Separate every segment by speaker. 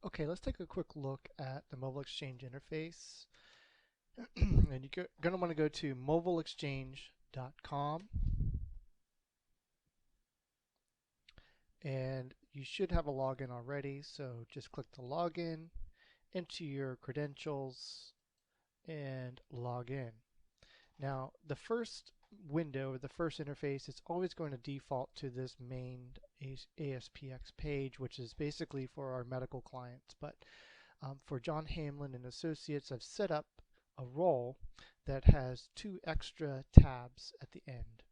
Speaker 1: Okay, let's take a quick look at the Mobile Exchange interface. And you're going to want to go to mobileexchange.com, and you should have a login already, so just click the login, enter your credentials, and log in. Now, the first window, or the first interface, it's always going to default to this main ASPX page, which is basically for our medical clients. But for John Hamlin and Associates, I've set up a role that has 2 extra tabs at the end.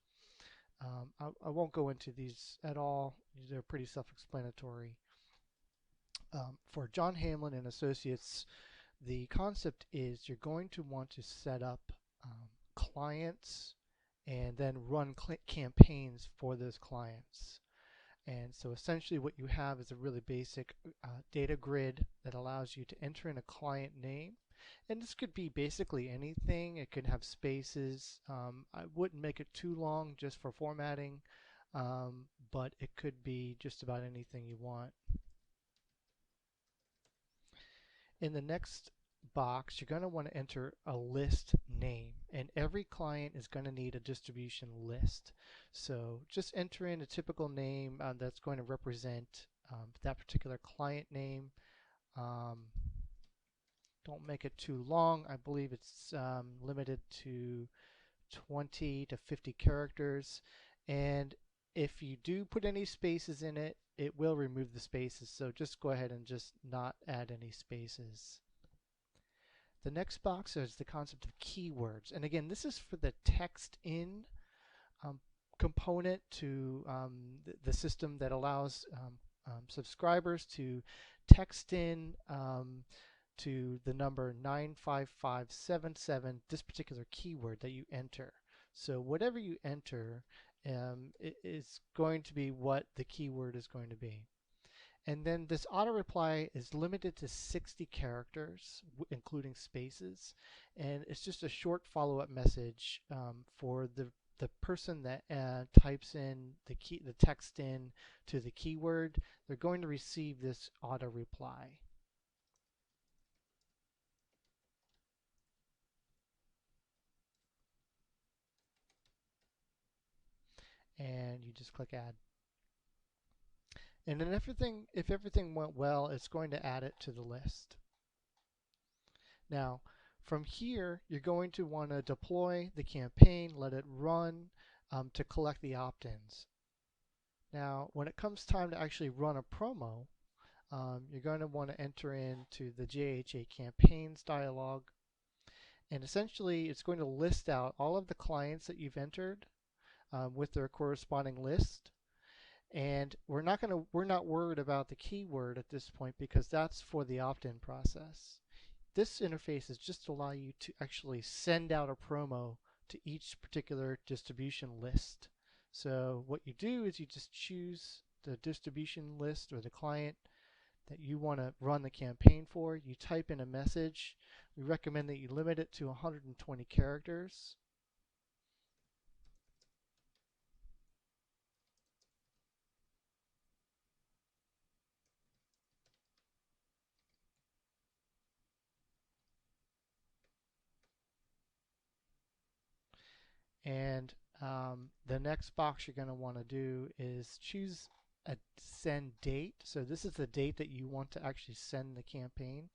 Speaker 1: I won't go into these at all. They're pretty self-explanatory. For John Hamlin and Associates, the concept is you're going to want to set up clients and then run campaigns for those clients. And so essentially what you have is a really basic data grid that allows you to enter in a client name. And this could be basically anything. It could have spaces. I wouldn't make it too long just for formatting, but it could be just about anything you want. In the next box, you're going to want to enter a list name, and every client is going to need a distribution list. So just enter in a typical name that's going to represent that particular client name. Don't make it too long. I believe it's limited to 20 to 50 characters, and if you do put any spaces in it, it will remove the spaces, so just go ahead and just not add any spaces. The next box is the concept of keywords, and again, this is for the text in component to the system that allows subscribers to text in to the number 95577, this particular keyword that you enter. So whatever you enter is going to be what the keyword is going to be. And then this auto reply is limited to 60 characters, including spaces, and it's just a short follow-up message for the person that types in the text in to the keyword. They're going to receive this auto reply. And you just click add. And then if everything went well, it's going to add it to the list. Now, from here, you're going to want to deploy the campaign, let it run to collect the opt-ins. Now, when it comes time to actually run a promo, you're going to want to enter into the JHAClientsAndCampaigns dialog. And essentially, it's going to list out all of the clients that you've entered with their corresponding list. And we're not worried about the keyword at this point because that's for the opt-in process. This interface is just to allow you to actually send out a promo to each particular distribution list. So what you do is you just choose the distribution list or the client that you want to run the campaign for. You type in a message. We recommend that you limit it to 120 characters. And the next box you're going to want to do is choose a send date. So this is the date that you want to actually send the campaign,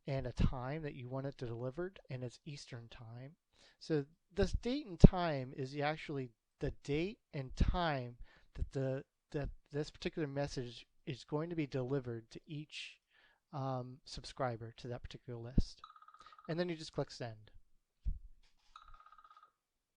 Speaker 1: and a time that you want it delivered, and it's Eastern time. So this date and time is actually the date and time that this particular message is going to be delivered to each subscriber to that particular list. And then you just click send.